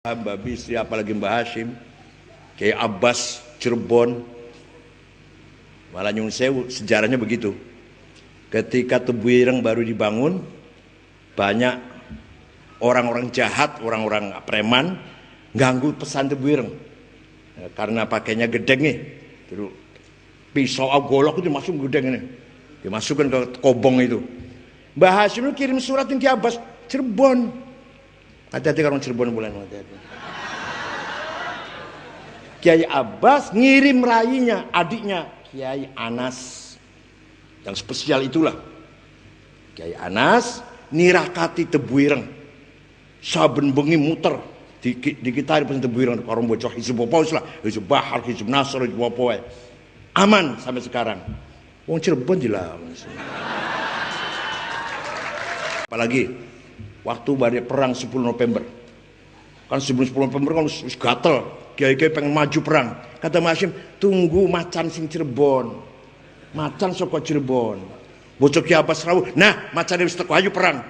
Mbak Bisri, apalagi Mbah Hashim, Kiai Abbas Cirebon, malah nyun sewu. Sejarahnya begitu. Ketika Tebu Ireng baru dibangun, banyak orang-orang jahat, orang-orang preman ganggu pesan Tebu Ireng, karena pakainya gedeng nih, terus pisau golok itu masuk gedeng ini, dimasukkan ke kobong itu. Mbah Hashim itu kirim surat ke Kiai Abbas Cirebon. Hati-hati orang Cirebon bulan, hati-hati. Kiai Abbas ngirim rayinya, adiknya Kiai Anas, yang spesial itulah. Kiai Anas nirakati Tebu Ireng, saben bengi muter dikitari pesen Tebu Ireng, orang bocah Hizb apa lah, Hizb Bahar, Hizb Nasr, Hizb apa, aman sampai sekarang. Wong Cirebon dilawan. Apalagi waktu badai perang 10 November, kan sebelum 10 November kan harus gatel, kiai-kiai pengen maju perang. Kata Mas Hashim, tunggu macan sing Cirebon, macan soko Cirebon, bocok Kiai Abbas rawuh, nah macan wis teko ayo perang.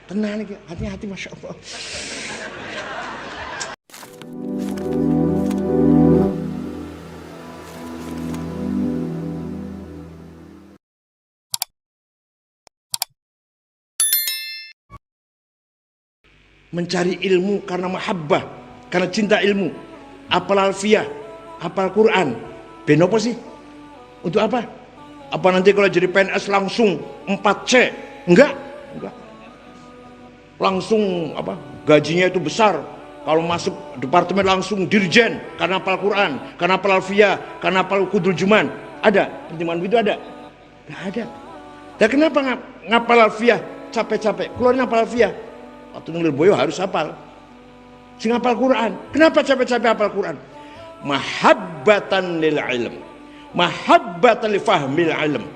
Tenang nih, hati-hati, Masya Allah. Mencari ilmu karena mahabbah, karena cinta ilmu. Apal alfiyah, apal Quran. Ben apa sih? Untuk apa? Apa nanti kalau jadi PNS langsung 4C? Enggak. Langsung apa? Gajinya itu besar. Kalau masuk departemen langsung dirjen karena apal Quran, karena apal alfiyah, karena apal kudul juman. Ada pertimbangan itu ada? Enggak ada. Dan kenapa ngapal alfiyah capek-capek? Keluarnya apal alfiyah. Waktu nulis boyo harus hafal. Sing hafal Quran. Kenapa capek-capek hafal Quran? Mahabbatan lil ilm, mahabbatan li fahmil ilm.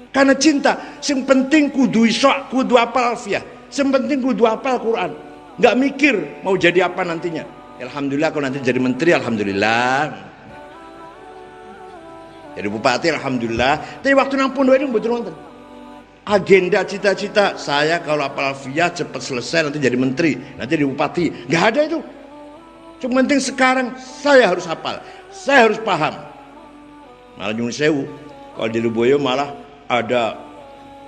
Karena cinta. Sing penting kudu iso, kudu hafal alfiyah. Sing penting kudu hafal Quran. Enggak mikir mau jadi apa nantinya. Alhamdulillah kalau nanti jadi menteri, alhamdulillah. Jadi bupati, alhamdulillah. Tapi waktu nang pondok ini betul nonton. Agenda cita-cita saya kalau hafal alfiyah cepat selesai, nanti jadi menteri, nanti jadi bupati. Nggak ada itu. Cuma penting sekarang saya harus hafal, saya harus paham. Malah nyun sewu, kalau di Lubboyo malah ada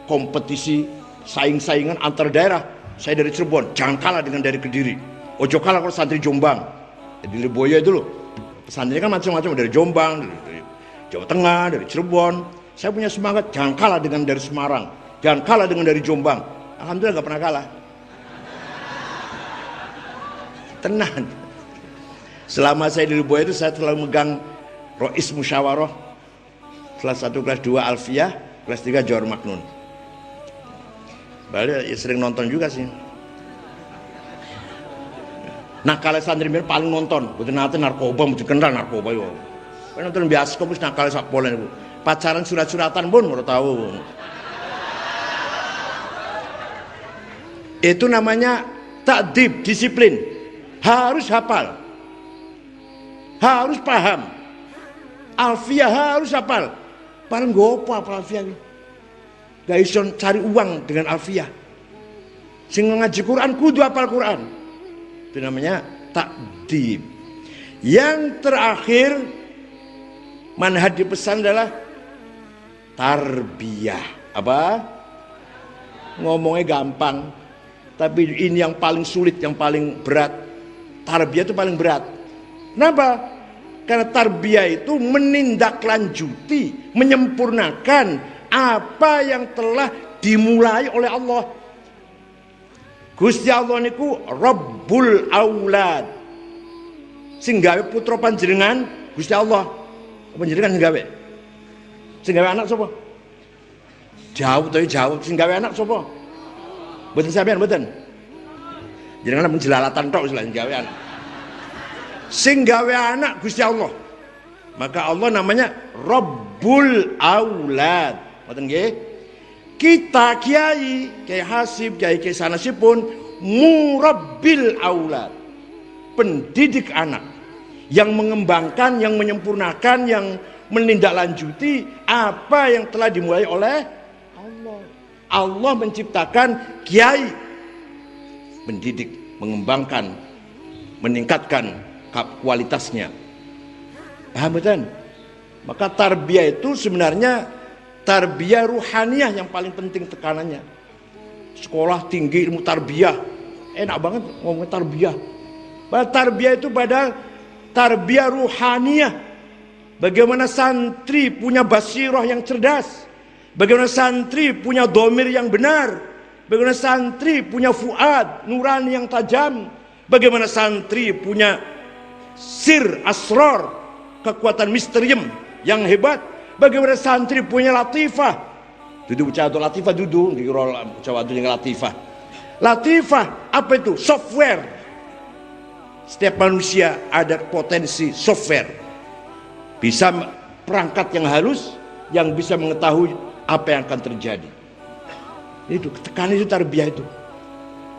kompetisi saing-saingan antar daerah. Saya dari Cirebon, jangan kalah dengan dari Kediri. Ojo kalah kalau santri Jombang. Di Lubboyo itu loh, pesantrennya kan macam-macam, dari Jombang, dari Jawa Tengah, dari Cirebon. Saya punya semangat, jangan kalah dengan dari Semarang, jangan kalah dengan dari Jombang. Alhamdulillah gak pernah kalah. Tenang. Selama saya di Lubboyo itu saya selalu megang Rois Musyawarah, kelas 1, kelas 2 Alfiyah, kelas 3 Johor Maknun. Balik ya sering nonton juga sih. Nah kalau santri mir paling nonton, betul nanti narkoba, betul kenal narkoba yo. Nonton bioskop terus nakal sak polen bu. Pacaran surat-suratan pun mau tahu. Itu namanya ta'dib, disiplin. Harus hafal, harus paham. Alfiyah harus hafal. Paling gopo hafal alfiyah. Gak iso cari uang dengan alfiyah. Sing ngaji Quran kudu hafal Quran. Itu namanya ta'dib. Yang terakhir manhaj dipesan adalah tarbiyah. Apa? Ngomongnya gampang, tapi ini yang paling sulit, yang paling berat. Tarbiyah itu paling berat. Kenapa? Karena tarbiyah itu menindaklanjuti, menyempurnakan apa yang telah dimulai oleh Allah. Gusti Allah niku Rabbul Aulad. Sing gawe putra panjenengan Gusti Allah. Panjenengan sing gawe. Sing gawe anak sapa? Jauh tapi jauh. Sing gawe anak sapa? Mboten sampean mboten. Jenengan mung jelalatan tok wis lah sing gawe anak. Sing gawe anak Gusti Allah. Maka Allah namanya Rabbul Aulad. Ngoten nggih? Kita kiai Hashim, kiai sanasipun murabbil aulad. Pendidik anak yang mengembangkan, yang menyempurnakan, yang menindaklanjuti apa yang telah dimulai oleh Allah. Allah menciptakan kiai, mendidik, mengembangkan meningkatkan kualitasnya. Paham betul? Maka tarbiyah itu sebenarnya tarbiyah ruhaniyah yang paling penting tekanannya. Sekolah tinggi ilmu tarbiyah, enak banget ngomongin tarbiyah. Padahal tarbiyah itu pada tarbiyah ruhaniyah. Bagaimana santri punya basirah yang cerdas, bagaimana santri punya dhamir yang benar, bagaimana santri punya fuad nurani yang tajam, bagaimana santri punya sir asrar, kekuatan misterium yang hebat, bagaimana santri punya latifah. Duduk cawatu latifah duduk di rol cawatu yang latifah. Latifah apa itu? Software. Setiap manusia ada potensi software. Bisa perangkat yang halus yang bisa mengetahui apa yang akan terjadi. Itu tekanan itu tarbiyah itu.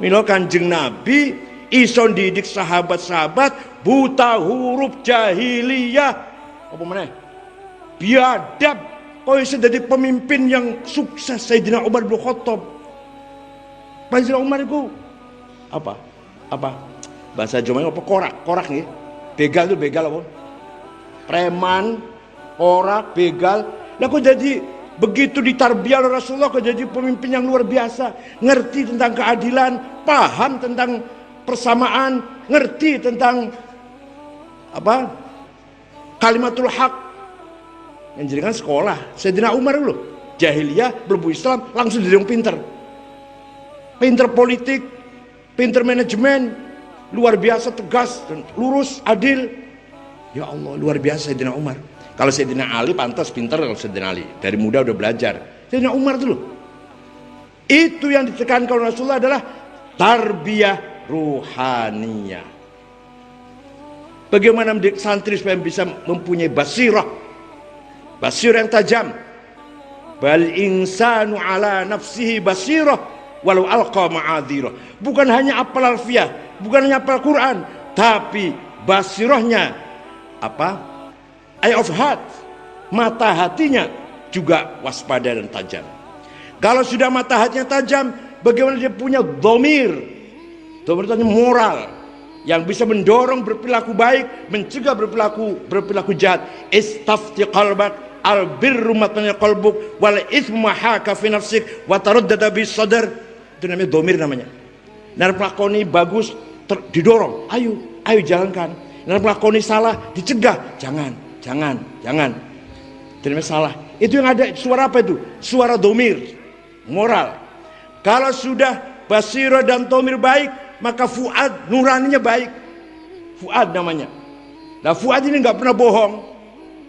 Mila Kanjeng Nabi ison didik sahabat-sahabat buta huruf jahiliyah. Apa mana? Biadab. Kau bisa jadi pemimpin yang sukses. Sayyidina Umar bin Khattab. Sayyidina Umar itu apa? Bahasa Jawa apa? Korak nih. Begal itu begal apa? Preman, korak, begal. Lah kok jadi begitu ditarbiyah oleh Rasulullah, kok jadi pemimpin yang luar biasa. Ngerti tentang keadilan, paham tentang persamaan, ngerti tentang apa? Kalimatul haq. Yang jadi kan sekolah. Sayyidina Umar dulu jahiliyah, berbu Islam, langsung jadi orang pinter. Pinter politik, pinter manajemen, luar biasa tegas dan lurus, adil. Ya Allah, luar biasa Sayyidina Umar. Kalau Sayyidina Ali pantas pinter, kalau Sayyidina Ali dari muda udah belajar. Sayyidina Umar dulu. Itu yang ditekankan oleh Rasulullah adalah tarbiyah ruhaniyah. Bagaimana mendidik santri supaya bisa mempunyai basirah yang tajam. Bal insanu ala nafsihi basirah walau alqa ma'adhirah. Bukan hanya apal alfiyah, bukan hanya apal Quran, tapi basirahnya apa? Eye of heart, mata hatinya juga waspada dan tajam. Kalau sudah mata hatinya tajam, bagaimana dia punya dhamir itu moral yang bisa mendorong berperilaku baik, mencegah berperilaku jahat. Istafti qalbak albirru matanya qalbuk wal itsmu haka fi nafsik wa taraddada bis sadr. Itu namanya dhamir namanya. Nek pelakoni bagus didorong, ayo jalankan. Nek pelakoni salah dicegah, jangan. Itu namanya salah. Itu yang ada suara apa itu? Suara dhamir, moral. Kalau sudah basirah dan dhamir baik, maka fuad nuraninya baik. Fuad namanya. Nah fuad ini nggak pernah bohong.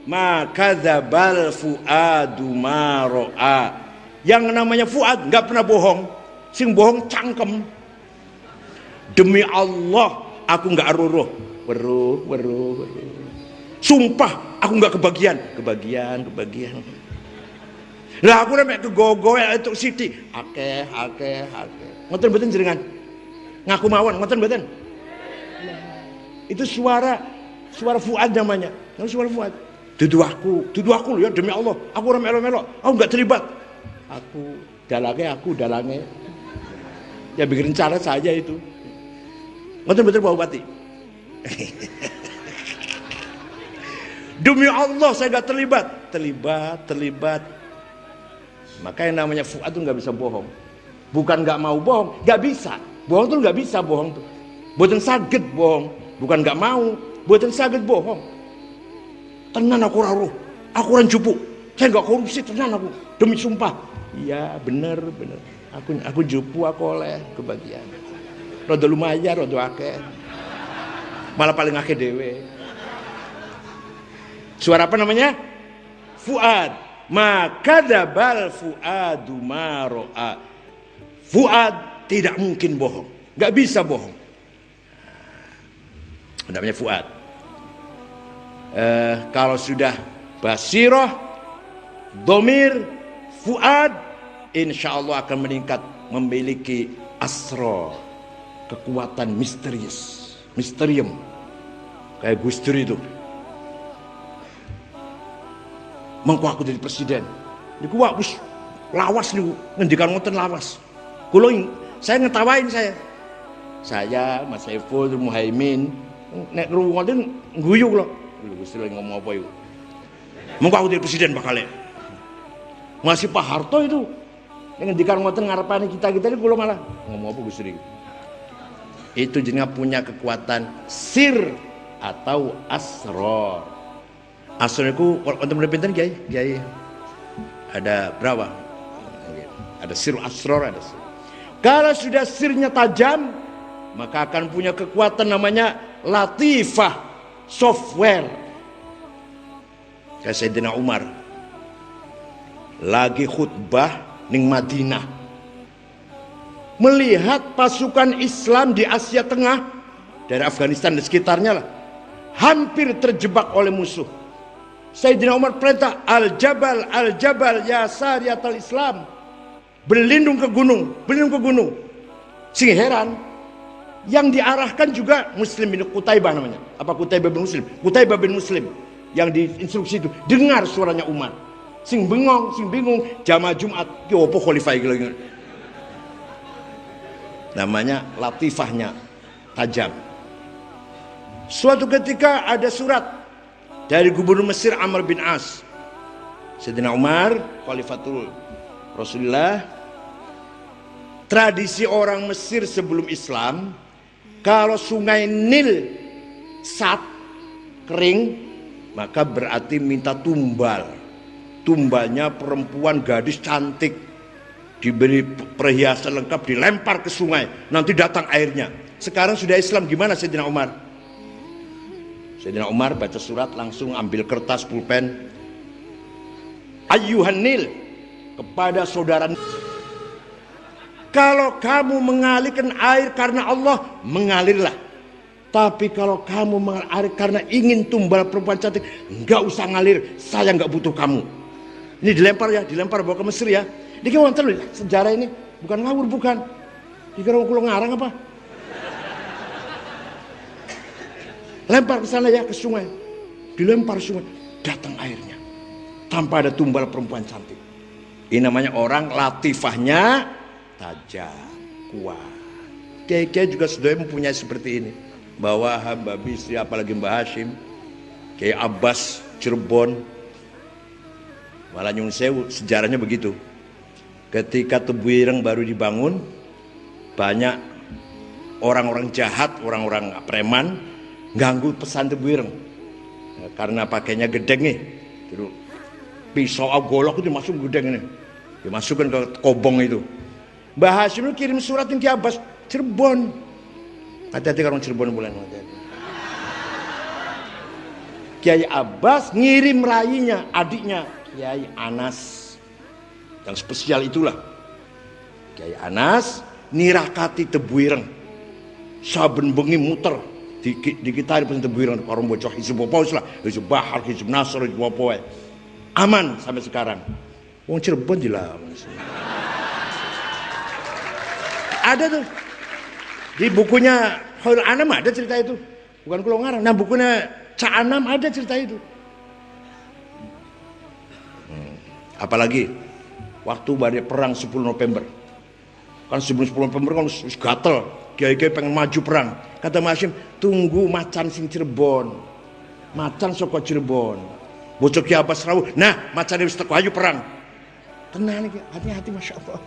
Maka dzabal fuadu ma ra'a. Yang namanya fuad nggak pernah bohong. Sing bohong cangkem. Demi Allah aku nggak ruruh. Weruh. Sumpah aku nggak kebagian. Lah aku nek kegogo itu siti. Akeh. Ngoten mboten jenengan? Ngaku mawon ngoten mboten? Itu suara fuad namanya. Suara fuad. Dudu aku lho ya demi Allah. Aku ora melo-melo. Aku enggak terlibat. Aku dalange. Ya bikin rencana saja itu. Ngoten betul Pak Bupati. Demi Allah saya enggak terlibat. Maka yang namanya fuad itu enggak bisa bohong. Bukan enggak mau bohong, enggak bisa. Bohong tuh enggak bisa bohong tuh. Boten saged bohong, bukan enggak mau, boten saged bohong. Tenan aku ora aku ora jupu. Saya enggak korupsi, tenan aku. Demi sumpah. Iya, bener. Aku jupu, aku oleh kebagian. Rada lumayan, rada akeh. Malah paling akeh dhewe. Suara apa namanya? Fuad. Maka dzabal fuadu ma ra'a. Fuad tidak mungkin bohong. Enggak bisa bohong. Namanya fuad. Kalau sudah basirah, dhamir, fuad, insya Allah akan meningkat, memiliki asra, kekuatan misterium kayak Gus Dur itu. Mengko aku jadi presiden niku wis lawas niku ngendikan ngoten lawas. Kula saya ngetawain saya. Saya, Mas Saiful, Muhaimin, nek ngrungokne guyu kula. Gusti lagi ngomong apa itu? Mengko aku jadi presiden bakal. Masih Pak Harto itu. Yang ngendikan ngoten ngarepane kita-kita ini kula malah ngomong apa Gusti iki. Itu jenenge punya kekuatan sir atau asror. Asror itu wonten pinten Kiai? Kiai. Ada berapa? Ada sir asror, ada sir. Kalau sudah sirnya tajam, maka akan punya kekuatan namanya latifah, software. Kayak Sayyidina Umar lagi khutbah ning Madinah, melihat pasukan Islam di Asia Tengah dari Afghanistan dan sekitarnya lah hampir terjebak oleh musuh. Sayyidina Umar perintah al-jabal ya sariyatal Islam, berlindung ke gunung, berlindung ke gunung. Sing heran, yang diarahkan juga Muslim bin Qutaibah namanya. Apa Qutaibah bin Muslim? Qutaibah bin Muslim yang diinstruksi itu dengar suaranya Umar. Sing bengong, sing bingung, jamaah Jumat ki opo khalifah iki lho. Namanya latifahnya tajam. Suatu ketika ada surat dari gubernur Mesir Amr bin As. Sayyidina Umar, khalifatul Rasulullah. Tradisi orang Mesir sebelum Islam, kalau sungai Nil kering, maka berarti minta tumbal. Tumbalnya perempuan gadis cantik, diberi perhiasan lengkap, dilempar ke sungai, nanti datang airnya. Sekarang sudah Islam, gimana Sayyidina Umar? Sayyidina Umar baca surat, langsung ambil kertas pulpen. Ayyuhan Nil, kepada saudara, kalau kamu mengalirkan air karena Allah, mengalirlah. Tapi kalau kamu mengalir karena ingin tumbal perempuan cantik, nggak usah ngalir, saya nggak butuh kamu. Ini dilempar ya, dilempar bawa ke Mesir ya. Dikira wonten lho sejarah ini, bukan ngawur, bukan. Dikira kula ngarang apa? Lempar ke sana ya, ke sungai. Dilempar sungai, datang airnya. Tanpa ada tumbal perempuan cantik. Ini namanya orang latifahnya tajam, kuat. Kiai-kiai juga sudah mempunyai seperti ini. Bahwa hamba Bisri, apalagi Mbah Hashim, Kiai Abbas Cirebon, malah Nyun Sewu, sejarahnya begitu. Ketika Tebuireng baru dibangun, banyak orang-orang jahat, orang-orang preman ganggu pesan Tebuireng. Ya, karena pakainya gedeng nih, terus pisau golok itu masuk gedeng ini, dimasukkan ke kobong itu. Mbah Hashim itu kirim surat yang Kiai Abbas Cirebon. Hati-hati orang Cirebon bulan hati-hati. Kiai Abbas ngirim rayinya, adiknya Kiai Anas, yang spesial itulah. Kiai Anas nirakati Tebuireng, saben bengi muter di kita di Tebuireng, orang bocah hizib apa lah, hizib Bahar, hizib Nasr, hizib apa, aman sampai sekarang. Wong Cirebon dilawan. Ada tuh di bukunya Khairul Anam ada cerita itu, bukan kulo ngarang. Nah bukunya Cak Anam ada cerita itu. Apalagi waktu badai perang 10 November. Kan sebelum 10 November kan gatel, kiai-kiai pengen maju perang. Kata Mas Hashim, tunggu macan sing Cirebon. Macan saka Cirebon. Bocah Kiai Abbas rawuh. Nah, macan wis teko ayo perang. Tenang iki, hati-hati Masya Allah.